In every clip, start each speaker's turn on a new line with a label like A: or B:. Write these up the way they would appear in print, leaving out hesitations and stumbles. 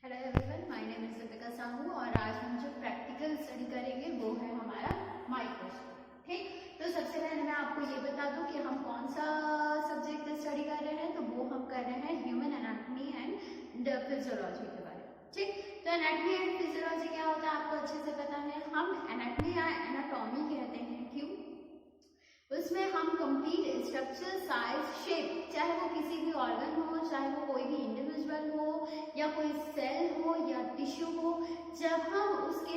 A: Hello everyone, my name is Deepika Sahu और आज हम जो प्रैक्टिकल स्टडी करेंगे वो है हमारा माइक्रोस्कोप। ठीक, तो सबसे पहले मैं आपको ये बता दूं कि हम कौन सा सब्जेक्ट स्टडी कर रहे हैं। तो वो हम कर रहे हैं ह्यूमन एनाटॉमी एंड फिजियोलॉजी के बारे में। ठीक, तो एनाटॉमी एंड फिजियोलॉजी क्या होता है आपको अच्छे से पता है। हम एनाटॉमी या एनाटॉमी कहते हैं, क्यों? उसमें हम कंप्लीट स्ट्रक्चर, साइज, शेप, चाहे वो किसी भी ऑर्गन हो, चाहे वो कोई भी इंडिविजुअल हो या कोई सेल हो या टिश्यू हो, जब हम उसके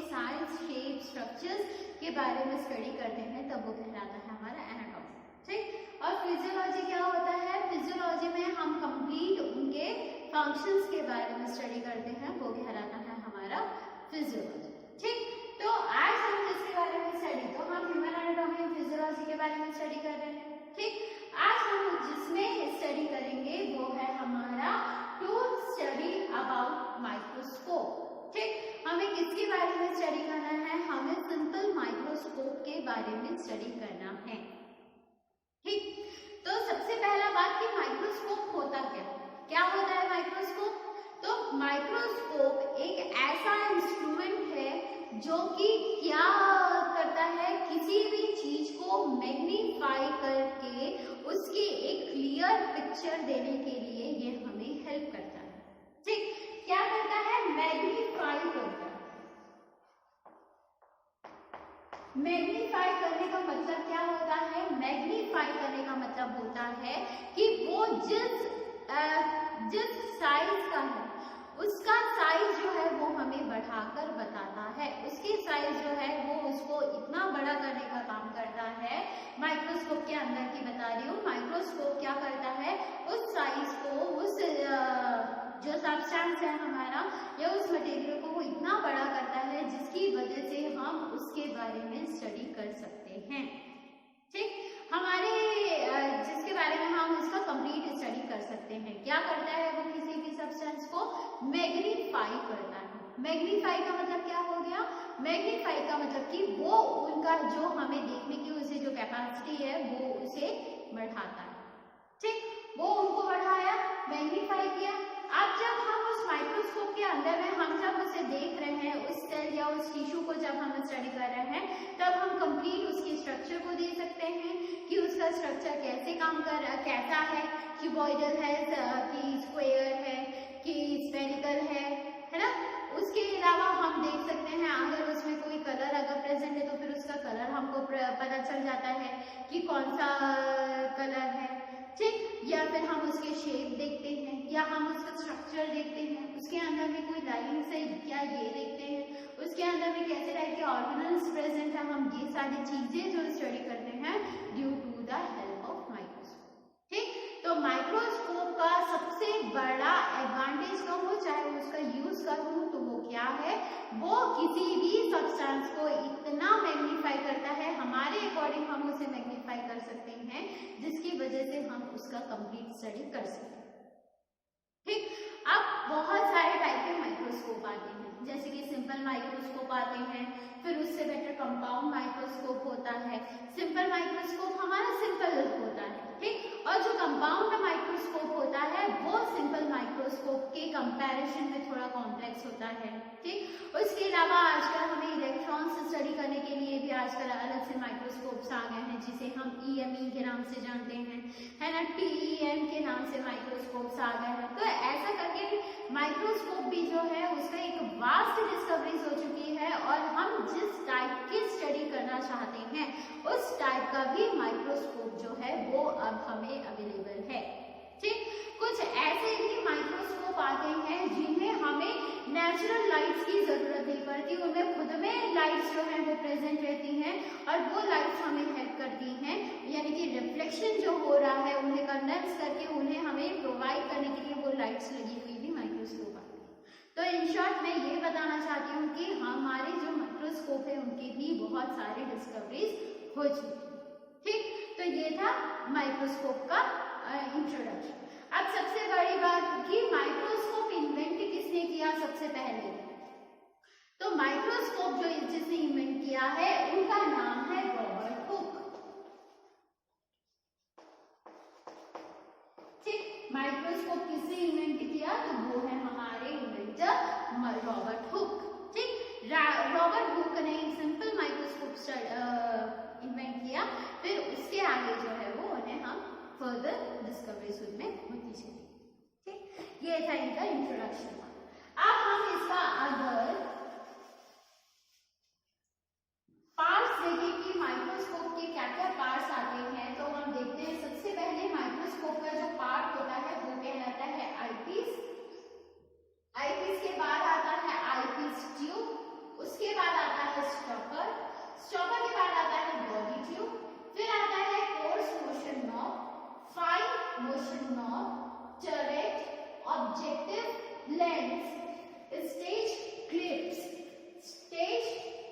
A: साइज, शेप, स्ट्रक्चर्स के बारे में स्टडी करते हैं तब वो कहलाता है हमारा एनाटॉमी। ठीक, और फिजियोलॉजी क्या होता है? फिजियोलॉजी में हम कंप्लीट उनके फंक्शंस के बारे में स्टडी करते हैं, वो कहलाता है हमारा फिजियोलॉजी। ठीक, तो आज हम जिसके बारे में स्टडी, तो हम ह्यूमन एनाटॉमी एंड फिजियोलॉजी के बारे में स्टडी कर रहे हैं। ठीक, आज हम जिसमें स्टडी करेंगे वो है हमारा टू स्टडी अबाउट माइक्रोस्कोप। ठीक, हमें किसके बारे में स्टडी करना है? हमें सिंपल माइक्रोस्कोप के बारे में स्टडी करना है। ठीक, तो सबसे पहला बात कि माइक्रोस्कोप होता क्या होता है माइक्रोस्कोप? तो माइक्रोस्कोप एक ऐसा इंस्ट्रूमेंट है जो कि क्या करता है, किसी भी चीज को मैग्नीफाई करके उसकी एक क्लियर पिक्चर देने के लिए ये हमें हेल्प करता है। ठीक, क्या करता है? मैग्नीफाई करता है। मैग्नीफाई करने का मतलब क्या होता है? मैग्नीफाई करने का मतलब होता है कि वो जिस साइज का है उसका साइज जो है वो हमें बढ़ाकर बताता है। उसकी साइज जो है वो उसको इतना बड़ा करने का काम करता है। माइक्रोस्कोप के अंदर की बता रही हूँ। माइक्रोस्कोप क्या करता है? उस साइज को, उस जो सब्सटेंस है हमारा या उस मटेरियल को वो इतना बड़ा करता है जिसकी वजह से हम उसके बारे में स्टडी कर सकते हैं। ठीक, हमारे जिसके बारे में हम उसका कंप्लीट स्टडी कर सकते हैं। क्या करता है वो? किसी भी सब्सटेंस को मैग्नीफाई करता है। मैग्नीफाई का मतलब क्या हो गया? मैग्नीफाई का मतलब कि वो उनका जो हमें देखने की उसे जो कैपेसिटी है वो उसे बढ़ाता है। ठीक, वो उनको बढ़ाया, मैग्नीफाई किया। अब जब हम उस माइक्रोस्कोप के अंदर में हम जब उसे देख रहे हैं, उस सेल या उस टिश्यू को जब हम स्टडी कर रहे हैं, तब हम कंप्लीट उसके स्ट्रक्चर को देख सकते हैं कि उसका स्ट्रक्चर कैसे काम कर रहा, कैसा है, क्यूबॉइडल है कि स्क्वायर है कि स्फेरिकल है ना। उसके अलावा हम देख सकते हैं अगर उसमें कोई कलर अगर प्रेजेंट है तो फिर उसका कलर हमको पता चल जाता है कि कौन सा कलर है। ठीक, या फिर हम उसके शेप देखते हैं या हम उसका स्ट्रक्चर देखते हैं, उसके अंदर में कोई लाइन्स है क्या ये देखते हैं, उसके अंदर में कैसे टाइप के ऑर्गेनल्स प्रेजेंट है। हम ये सारी चीजें जो स्टडी करते हैं due to the help of microscope. ठीक, तो माइक्रोस्कोप का सबसे बड़ा एडवांटेज कहूँ, चाहे उसका यूज करूँ, तो वो क्या है? वो किसी भी सब्सटेंस को इतना मैग्नीफाई करता है, हमारे अकॉर्डिंग हम उसे मैग्नीफाई कर सकते हैं जिसकी वजह से हम उसका कंप्लीट स्टडी कर सकते हैं। ठीक, अब बहुत सारे टाइप के माइक्रोस्कोप आते हैं, जैसे कि सिंपल माइक्रोस्कोप आते हैं, फिर उससे बेटर कंपाउंड माइक्रोस्कोप होता है। सिंपल माइक्रोस्कोप हमारा सिंपल होता है। ठीक, और जो कंपाउंड माइक्रोस्कोप होता है वो सिंपल माइक्रोस्कोप के कंपैरिजन में थोड़ा कॉम्प्लेक्स होता है। ठीक, उसके अलावा आजकल हमें इलेक्ट्रॉन्स स्टडी करने के लिए भी आजकल अलग से माइक्रोस्कोप्स आ गए हैं जिसे हम EME के नाम से जानते हैं, है ना। TEM के नाम से माइक्रोस्कोप्स आ गए हैं। तो ऐसा करके माइक्रोस्कोप भी जो है उसका एक वास्ट डिस्कवरीज हो चुकी है और हम जिस टाइप की स्टडी करना चाहते हैं उस टाइप का भी माइक्रोस्कोप जो है वो अब हमें अवेलेबल है। ठीक, कुछ ऐसे भी माइक्रोस्कोप आते हैं जिन्हें हमें नेचुरल लाइट्स की जरूरत नहीं पड़ती, उनमें खुद में लाइट्स जो है वो प्रेजेंट रहती हैं और वो लाइट्स हमें हेल्प करती हैं, यानी कि रिफ्लेक्शन जो हो रहा है उन्हें कंडेंस करके उन्हें हमें प्रोवाइड करने के लिए वो लाइट्स लगी हुई भी माइक्रोस्कोप आती है। तो इन शॉर्ट मैं ये बताना चाहती हूँ कि हमारे जो माइक्रोस्कोप है उनके भी बहुत सारे डिस्कवरीज हो चुकी है। ठीक, तो ये था माइक्रोस्कोप का इंट्रोडक्शन। अब सबसे बड़ी बात कि माइक्रोस्कोप इन्वेंट किसने किया सबसे पहले? तो माइक्रोस्कोप जो जिसने इन्वेंट किया है उनका नाम है रॉबर्ट हुक। ठीक, माइक्रोस्कोप किसने इन्वेंट किया? तो वो है हमारे इन्वेंटर रॉबर्ट हुक। ठीक, रॉबर्ट हुक ने सिंपल माइक्रोस्कोप इन्वेंट किया, फिर उसके आगे जो है वो उन्हें हम फर्दर डिस्कवरीज उनमें होती चली। ठीक, ये था इनका इंट्रोडक्शन। अब हम इसका अगर पार्ट्स देखें कि माइक्रोस्कोप के क्या क्या पार्ट्स आते हैं, तो हम देखते हैं सबसे पहले माइक्रोस्कोप का जो पार्ट होता है वो कहलाता है आईपीस। आईपीस के बाद आता है आईपीस ट्यूब, उसके बाद आता है स्टॉपर, स्टॉपर के बाद आता है बॉडी ट्यूब, फिर आता है course motion knob, fine motion knob, turret, objective lens, stage clips, stage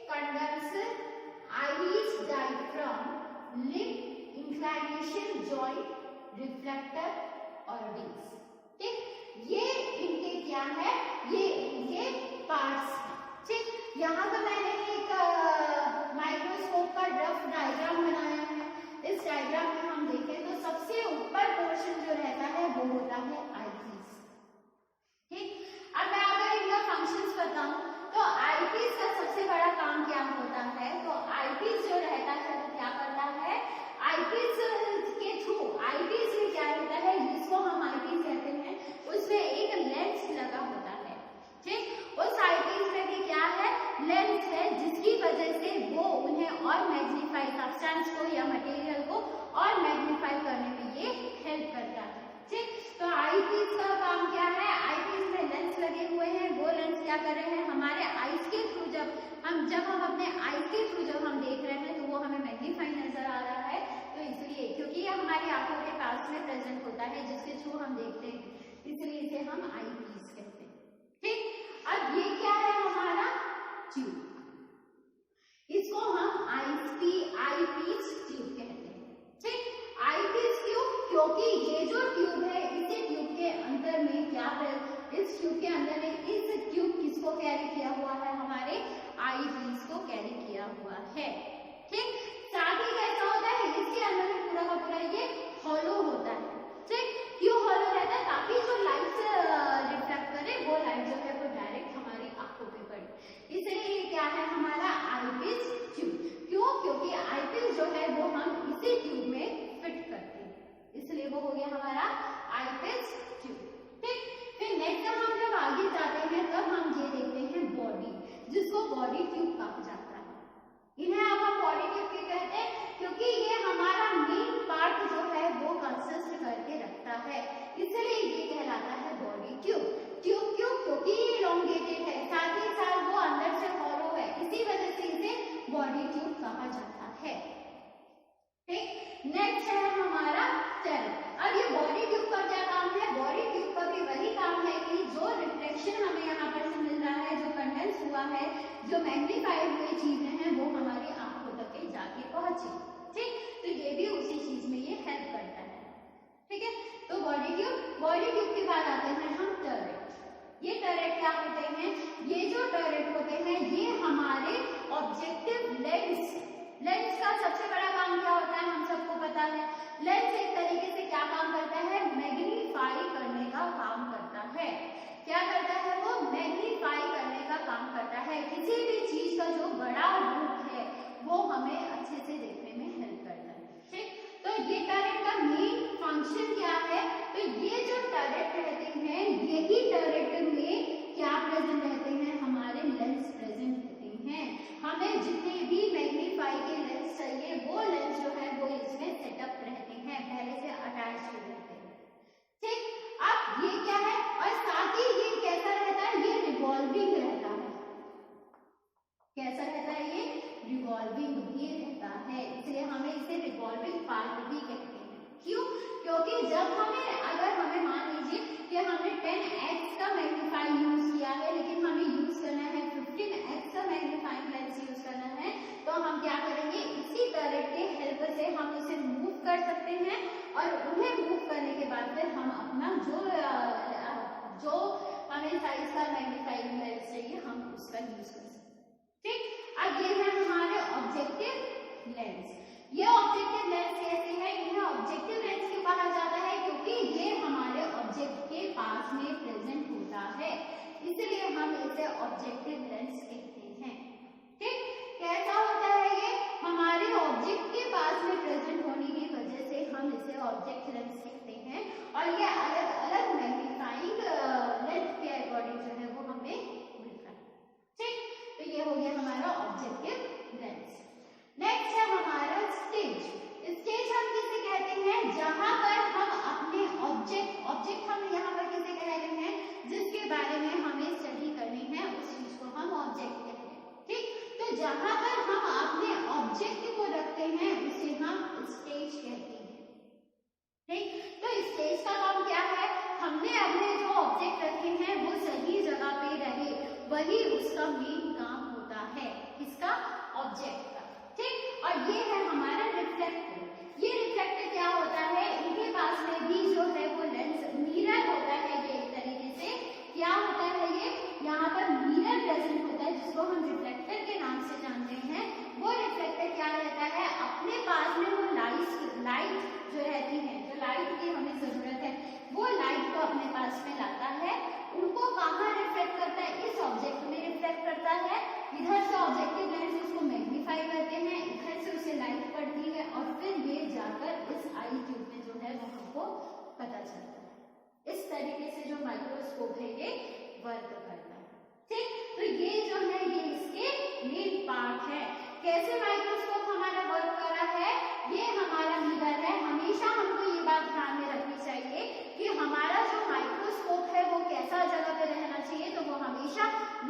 A: condenser, eyes diaphragm, lip inclination joint, reflector और डिस्क। ठीक, ये इनके क्या है, ये इनके पार्ट्स हैं। ठीक, यहाँ पर मैंने एक माइक्रोस्कोप का रफ डायग्राम बनाया है। इस डायग्राम में हम देखें तो सबसे ऊपर पोर्शन जो रहता है वो होता है आईपीस। ठीक, अब मैं अगर इनका फंक्शंस बताऊं तो आईपीस का सबसे बड़ा काम क्या होता है, तो आईपीस जो रहता है वो क्या करता है, आईपीस के थ्रू, आईपीस में क्या होता है, जिसको हम आईपीस कहते हैं, उसमें एक लेंस लगा होता है। ठीक, उस आईपीस में भी क्या है, लेंस है, जिसकी वजह से वो उन्हें और मैग्नीफाई, सब्सटेंस को या मटेरियल को और मैग्नीफाई करने में ये हेल्प करता है। ठीक, तो आईपीस का काम क्या है, आईपीस में लेंस लगे हुए हैं, वो लेंस क्या कर रहे हैं, हमारे आईज के थ्रू जब हम अपने आईज के थ्रू जब हम देख रहे हैं तो वो हमें मैग्नीफाई नजर आ रहा है। तो इसलिए, क्योंकि ये हमारी आंखों के पास में प्रेजेंट होता है जिसके थ्रू हम देखते हैं, इसलिए इसे हम आईपीस कहते हैं। ठीक, अब ये क्या है हमारा ट्यूब, इसको हम आईपीस ट्यूब कहते हैं। ठीक, आईपीस ट्यूब, क्योंकि ये जो ट्यूब है, इस ट्यूब के अंदर में क्या है, इस ट्यूब के अंदर में इस ट्यूब किसको कैरी किया हुआ है, हमारे आईपीस को कैरी किया हुआ है। ठीक, साथ ही कैसा होता है, इसके अंदर में पूरा का पूरा ये हॉलो होता है। ठीक, क्यों हॉलो रहता है, ताकि जो लाइट रिफ्लेक्ट करे वो लाइट जो है वो डायरेक्ट हमारी आंखों पे पड़े, इसलिए ये क्या है हमारा आईपीस ट्यूब। क्यों, क्योंकि आईपीस जो है वो हम इसी ट्यूब में फिट करते हैं, इसलिए वो हो गया हमारा आईपीस ट्यूब। ठीक, फिर नेक्स्ट हम जब आगे जाते हैं तब हम ये देखते हैं बॉडी, जिसको बॉडी ट्यूब कहा जाता है। इन्हें हम बॉडी ट्यूब क्यों कहते हैं, क्योंकि ये हमारा मेन पार्ट जो है वो कंसिस्ट करके रखता है, इसलिए ये कहलाता है बॉडी ट्यूब। ट्यूब क्यों, क्योंकि ये इलोंगेटेड है, साथ ही साथ वो अंदर से हॉलो है, इसी वजह से इसे बॉडी ट्यूब कहा जाता है। ठीक, नेक्स्ट है हमारा टर्रेट। अब ये बॉडी ट्यूब का क्या काम है, बॉडी ट्यूब का भी वही काम है कि जो रिफ्लेक्शन हमें यहाँ पर से मिल रहा है, जो कंडेंस हुआ है, जो मैग्नीफाइड हुई चीजें हैं वो हमारी आंखों तक जाके पहुंचे। ठीक, तो ये भी उसी चीज में ये हेल्प करता है। ठीक है, तो बॉडी ट्यूब के बाद आते हैं हम टर्रेट। ये टर्रेट क्या होते हैं, ये जो टर्रेट होते हैं ये हमारे ऑब्जेक्टिव लेंस का सबसे बड़ा काम क्या होता है, हम सबको पता है, लेंस एक तरीके से क्या काम करता है, मैग्नीफाई करने का काम करता है। क्या करता है वो, मैग्नीफाई करने का काम करता है, किसी भी चीज का जो बड़ा रूप है वो हमें अच्छे से देखने में हेल्प करता है। ठीक, तो ये टर्रेट का मेन फंक्शन क्या है, तो ये जो टर्रेट रहते हैं, यही टर्रेट में क्या प्रेजेंट रहते हैं, हमारे लेंस प्रेजेंट रहते हैं। हमें जितने भी मैग्नीफाई के लेंस चाहिए वो लेंस जो है वो इसमें सेटअप रहते हैं, पहले से अटैच रहते हैं। ठीक, अब ये क्या है, और साथ ही ये कैसा रहता है, ये रिवॉल्विंग रहता है। कैसा रहता है, ये रिवॉल्विंग भी रहता है, इसलिए हमें इसे रिवॉल्विंग पार्ट भी कहते हैं। क्यों, क्योंकि जब अगर हमें मान लीजिए कि हमने 10x का मैग्नीफाई यूज किया है, लेकिन हमें यूज करना है 15x का मैग्नीफाइंग लेंस यूज करना है, तो हम क्या करेंगे, इसी टर्रेट के हेल्प से हम उसे मूव कर सकते हैं, और उन्हें मूव करने के बाद फिर हम अपना जो हमें साइज का मैग्नीफाइंग लेंस चाहिए हम उसका यूज कर सकते हैं। ठीक, अब ये है हमारे ऑब्जेक्टिव लेंस। ये ऑब्जेक्टिव लेंस कैसे है, इन्हें ऑब्जेक्टिव लेंस क्यों कहा जाता है, क्योंकि ये हमारे पास में प्रेजेंट होता है, इसलिए हम इसे ऑब्जेक्टिव लेंस कहते हैं। ठीक, कैसा होता है ये? हमारे ऑब्जेक्ट के पास में प्रेजेंट होने की वजह से हम इसे ऑब्जेक्ट लेंस कहते हैं और ये अलग अलग मैग्नीफाइंग लेंथ के अकॉर्डिंग जो है वो हमें मिलता है। ठीक, तो ये हो गया हमारा ऑब्जेक्टिव लेंस। नेक्स्ट है हमारा स्टेज। स्टेज हम किसे कहते हैं? जहां पर हम अपने ऑब्जेक्ट हम यहाँ पर किसे कह रहे हैं? जिसके बारे में हमें स्टडी करनी है उस चीज को हम ऑब्जेक्ट कहते हैं। ठीक, तो जहां पर हम अपने ऑब्जेक्ट को रखते हैं उसे हम स्टेज कहते हैं। ठीक, तो स्टेज का काम क्या है? हमने अपने जो ऑब्जेक्ट रखे हैं वो सही जगह पे रहे, वही उसका मेन काम होता है, इसका ऑब्जेक्ट का। ठीक, और ये है हमारा रिफ्लेक्टर। ये रिफ्लेक्टर क्या होता है? इनके पास में भी जो है वो लेंस मिरर होता है। ये एक तरीके से क्या होता है? ये यहाँ पर मिरर प्रेजेंट होता है जिसको हम रिफ्लेक्टर के नाम से जानते हैं। वो रिफ्लेक्टर क्या रहता है? अपने पास में वो लाइट जो रहती है, जो लाइट की हमें जरूरत है, वो लाइट को अपने पास में लाता है, उनको कहाँ रिफ्लेक्ट करता है? इस ऑब्जेक्ट में रिफ्लेक्ट करता है। इधर से ऑब्जेक्टिव लेंस उसको मैग्नीफाई करते हैं, इधर से उसे लाइट पड़ती है और फिर ये जाकर इस आई ट्यूब में जो है वो हमको पता चलता है। इस तरीके से जो माइक्रोस्कोप है ये वर्क करता है। ठीक, तो ये जो है ये इसके मेन पार्ट है। कैसे माइक्रोस्कोप हमारा वर्क कर रहा है? ये हमारा मिरर है। हमेशा हमको ये बात ध्यान में रखनी चाहिए कि हमारा जो माइक्रोस्कोप है वो कैसा जगह पे रहना चाहिए, तो वो हमेशा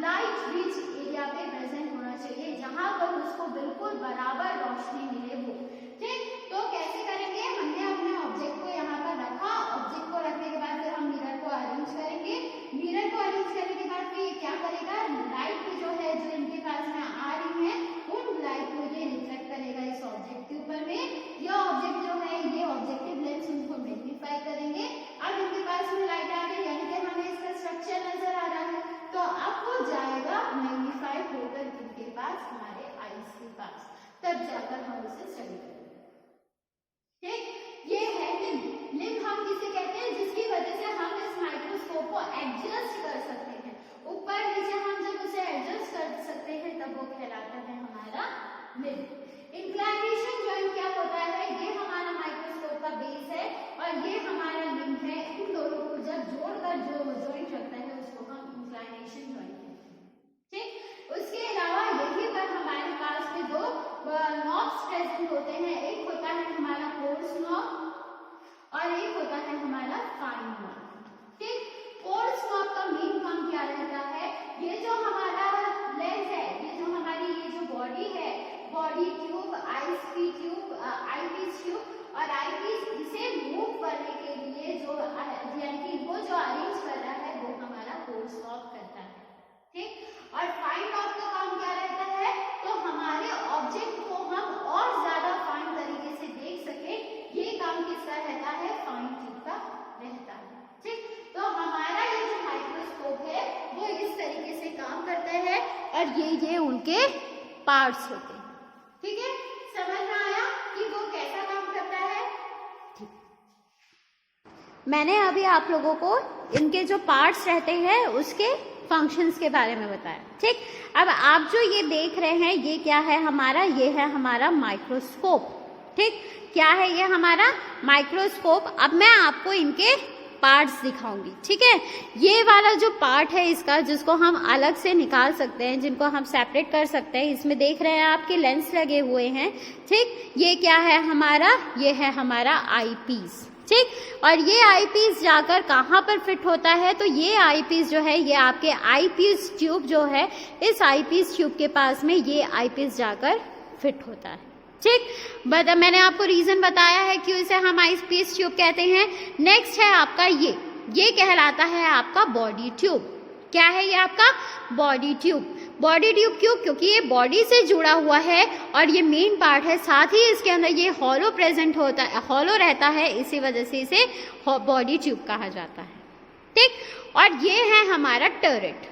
A: लाइट रिच एरिया पे प्रेजेंट होना चाहिए जहां पर उसको बिल्कुल बराबर रोशनी मिले वो। ठीक, तो कैसे करेंगे? हमने अपने ऑब्जेक्ट को यहाँ पर रखा, ऑब्जेक्ट को रखने के बाद फिर हम मिरर को अरेंज करेंगे। मिरर को अरेंज करने के बाद फिर क्या करेगा? लाइट जो है जो इनके पास में आ रही है उन लाइट को ये रिफ्लेक्ट करेगा इस ऑब्जेक्ट के ऊपर में। ये ऑब्जेक्ट जो है ये ऑब्जेक्टिव लेंस उनको मैग्नीफाई करेंगे। अब इनके पास में लाइट आ गई, यानी कि हमें इसका स्ट्रक्चर नजर आ रहा है, तो अब वो जाएगा मैग्नीफाई होकर इनके पास, हमारे आईज के पास, तब जाकर हम उसे स्टडी करेंगे। ठीक, ये है लिम्ब। लिम्ब हम किसे कहते हैं? जिसकी वजह से हम इस माइक्रोस्कोप को एडजस्ट कर सकते हैं, ऊपर नीचे हम जब उसे एडजस्ट कर सकते हैं तब वो कहलाता है हमारा लिम्ब। इंक्लाइनेशन जॉइंट क्या होता है? ये हमारा माइक्रोस्कोप का बेस है और ये हमारा लिम्ब है। इन दोनों को जब जोड़कर जो जॉइंट रखता है उसको हम इंक्लाइनेशन जॉइंट कहते हैं। ठीक, उसके अलावा यहीं पर हमारे पास में दो नॉब्स प्रेजेंट होते हैं। एक होता है हमारा कोर्स नॉब और एक होता है हमारा फाइन नॉब। ठीक, कोर्स नॉब का मेन काम क्या रहता है? ये जो हमारा लेंस है, ये जो हमारी ये जो बॉडी है, बॉडी ट्यूब, आईपीस ट्यूब और आईपीस, इसे मूव करने के लिए जो यानी कि इनको जो अरेंज कर रहा है वो हमारा कोर्स नॉब करता है। ठीक, और फाइन नॉब का काम क्या रहता है? तो हमारे ऑब्जेक्ट को हम और ज्यादा फाइन तरीके से देख सके, ये काम किसका रहता है? फाइन ट्यूब का रहता है। ठीक, तो हमारा ये जो माइक्रोस्कोप है वो इस तरीके से काम करता है और ये उनके पार्ट्स होते हैं। ठीक है, समझ में आया कि वो कैसा काम करता है? ठीक, मैंने अभी आप लोगों को इनके जो पार्ट्स रहते हैं उसके फंक्शंस के बारे में बताया। ठीक, अब आप जो ये देख रहे हैं ये क्या है हमारा? ये है हमारा माइक्रोस्कोप। ठीक, क्या है ये हमारा? माइक्रोस्कोप। अब मैं आपको इनके पार्ट्स दिखाऊंगी। ठीक है, ये वाला जो पार्ट है इसका, जिसको हम अलग से निकाल सकते हैं, जिनको हम सेपरेट कर सकते हैं, इसमें देख रहे हैं आपके लेंस लगे हुए हैं। ठीक, ये क्या है हमारा? ये है हमारा आईपीस। ठीक, और ये आईपीस जाकर कहाँ पर फिट होता है? तो ये आईपीस जो है ये आपके आईपीस ट्यूब जो है, इस आईपीस ट्यूब के पास में ये आईपीस जाकर फिट होता है। ठीक, मैंने आपको रीजन बताया है क्यों इसे हम आईपीस ट्यूब कहते हैं। नेक्स्ट है आपका ये कहलाता है आपका बॉडी ट्यूब। क्या है ये आपका? Body tube. बॉडी ट्यूब क्यों? क्योंकि ये बॉडी से जुड़ा हुआ है और ये मेन पार्ट है, साथ ही इसके अंदर ये हॉलो प्रेजेंट होता है, हॉलो रहता है, इसी वजह से इसे बॉडी ट्यूब कहा जाता है। ठीक, और ये है हमारा टर्रेट।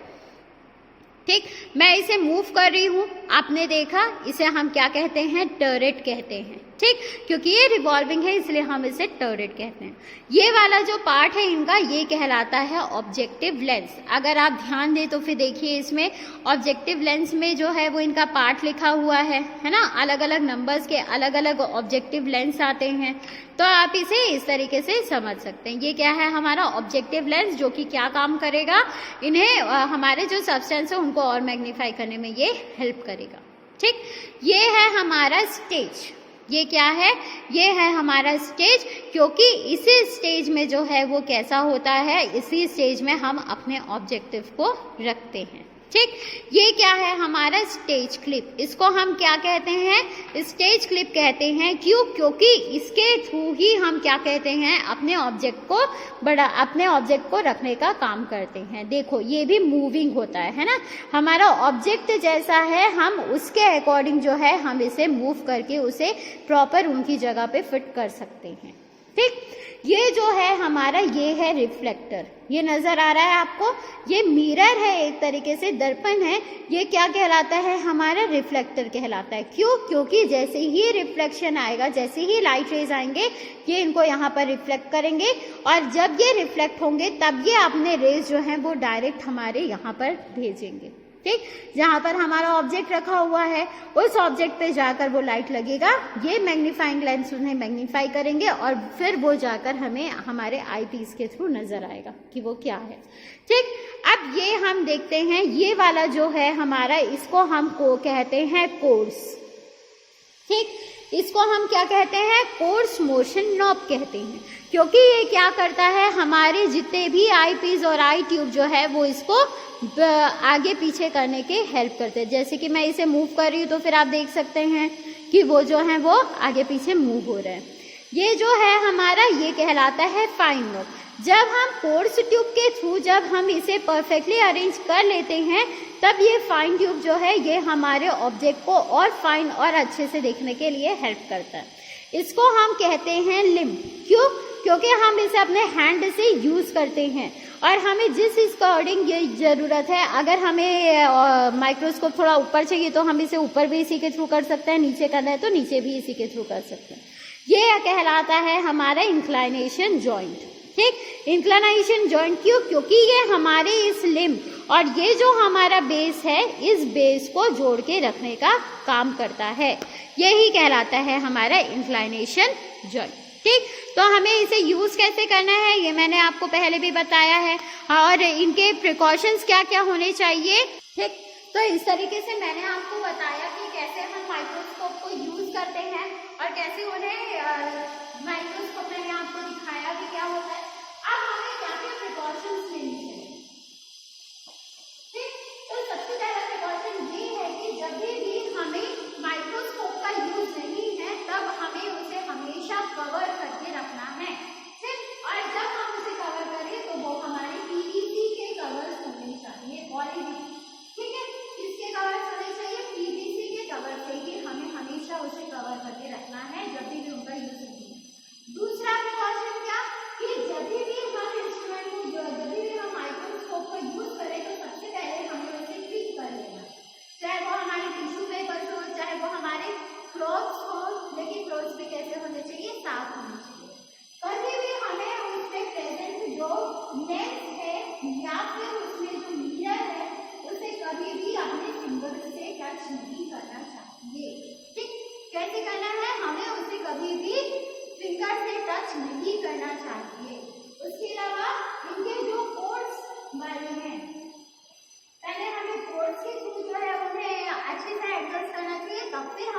A: ठीक, मैं इसे मूव कर रही हूं, आपने देखा, इसे हम क्या कहते हैं? टर्रेट कहते हैं। ठीक, क्योंकि ये रिवॉल्विंग है इसलिए हम इसे टर्रेट कहते हैं। ये वाला जो पार्ट है इनका ये कहलाता है ऑब्जेक्टिव लेंस। अगर आप ध्यान दें तो फिर देखिए इसमें ऑब्जेक्टिव लेंस में जो है वो इनका पार्ट लिखा हुआ है ना, अलग अलग नंबर्स के अलग अलग ऑब्जेक्टिव लेंस आते हैं, तो आप इसे इस तरीके से समझ सकते हैं। ये क्या है हमारा ऑब्जेक्टिव लेंस, जो कि क्या काम करेगा, इन्हें हमारे जो सब्सटेंस है उनको और मैग्नीफाई करने में ये हेल्प करेगा। ठीक, ये है हमारा स्टेज। ये क्या है, ये है हमारा स्टेज, क्योंकि इसी स्टेज में जो है वो कैसा होता है, इसी स्टेज में हम अपने ऑब्जेक्टिव को रखते हैं। ठीक, ये क्या है हमारा स्टेज क्लिप। इसको हम क्या कहते हैं, स्टेज क्लिप कहते हैं। क्यों, क्योंकि इसके थ्रू ही हम क्या कहते हैं, अपने ऑब्जेक्ट को रखने का काम करते हैं। देखो ये भी मूविंग होता है ना, हमारा ऑब्जेक्ट जैसा है, हम उसके अकॉर्डिंग जो है हम इसे मूव करके उसे प्रॉपर उनकी जगह पे फिट कर सकते हैं। ठीक, ये जो है हमारा, ये है रिफ्लेक्टर। ये नजर आ रहा है आपको, ये मिरर है, एक तरीके से दर्पण है। ये क्या कहलाता है, हमारा रिफ्लेक्टर कहलाता है। क्यों, क्योंकि जैसे ही रिफ्लेक्शन आएगा, जैसे ही लाइट रेज आएंगे, ये इनको यहाँ पर रिफ्लेक्ट करेंगे, और जब ये रिफ्लेक्ट होंगे तब ये अपने रेज जो है वो डायरेक्ट हमारे यहाँ पर भेजेंगे। ठीक, जहां पर हमारा ऑब्जेक्ट रखा हुआ है उस ऑब्जेक्ट पे जाकर वो लाइट लगेगा, ये मैग्नीफाइंग लेंस उन्हें मैग्नीफाई करेंगे, और फिर वो जाकर हमें हमारे आई पीस के थ्रू नजर आएगा कि वो क्या है। ठीक, अब ये हम देखते हैं, ये वाला जो है हमारा, इसको हम कहते हैं कोर्स। ठीक, इसको हम क्या कहते हैं, कोर्स मोशन नॉब कहते हैं, क्योंकि ये क्या करता है, हमारे जितने भी आई पीस और आई ट्यूब जो है वो इसको आगे पीछे करने के हेल्प करते हैं। जैसे कि मैं इसे मूव कर रही हूँ तो फिर आप देख सकते हैं कि वो जो है वो आगे पीछे मूव हो रहे हैं। ये जो है हमारा, ये कहलाता है फाइन नॉब। जब हम कोर्स ट्यूब के थ्रू जब हम इसे परफेक्टली अरेंज कर लेते हैं, तब ये फाइन ट्यूब जो है ये हमारे ऑब्जेक्ट को और फाइन और अच्छे से देखने के लिए हेल्प करता है। इसको हम कहते हैं लिम्ब। क्यों, क्योंकि हम इसे अपने हैंड से यूज करते हैं, और हमें जिस अकॉर्डिंग ये ज़रूरत है, अगर हमें माइक्रोस्कोप थोड़ा ऊपर चाहिए तो हम इसे ऊपर भी इसी के थ्रू कर सकते हैं, नीचे करना है तो नीचे भी इसी के थ्रू कर सकते हैं। ये कहलाता है हमारा इंक्लाइनेशन जॉइंट। ठीक, इंक्लाइनेशन जॉइंट क्यों, क्योंकि ये हमारे इस लिम्ब और ये जो हमारा बेस है, इस बेस को जोड़ के रखने का काम करता है। यही कहलाता है हमारा इंक्लाइनेशन जॉइंट। ठीक, तो हमें इसे यूज कैसे करना है ये मैंने आपको पहले भी बताया है, और इनके प्रिकॉशंस क्या क्या होने चाहिए। ठीक, तो इस तरीके से मैंने आपको बताया कि कैसे हम माइक्रोस्कोप को यूज करते हैं और कैसे उन्हें माइक्रोस्कोप मैंने आपको दिखाया कि क्या होता है। अब हमें क्या क्या प्रिकॉशंस लेनी चाहिए। ठीक, तो सबसे पहला प्रिकॉशन ये है कि जब भी हमें माइक्रोस्कोप का यूज नहीं है, तब हमें उसे हमेशा कवर करके रखना है। ठीक, और जब हम उसे कवर करें तो वो हमारे पीवीसी के कवर्स होने चाहिए, पॉलीथीन। ठीक है, किसके कवर्स होने चाहिए, पीवीसी के कवर से ही हमें हमेशा उसे कवर करके रखना है जब भी उनका यूज नहीं है। दूसरा प्रिकॉशन क्या, कि जब भी हम इंस्ट्रूमेंट को, जब भी हम माइक्रोस्कोप को यूज करें तो सबसे पहले हमें उसे क्लीन कर लेना, चाहे वो हमारे टिश्यू पेपर्स हो, चाहे वो हमारे क्लॉथ्स हो, लेकिन क्लॉथ्स भी कैसे होने चाहिए, साफ होने चाहिए। कभी भी हमें उसमें प्रेजेंट जो लेंस है या फिर उसमें जो मिरर है उसे कभी भी अपने फिंगर से टच नहीं करना चाहिए। ठीक, कैसे करना है, हमें उसे कभी भी फिंगर से टच नहीं करना चाहिए। उसके अलावा इनके जो पोर्ट्स वाले हैं, पहले हमें पोर्ट्स के थ्रू जो है उन्हें अच्छे से एडजस्ट करना चाहिए, तब फिर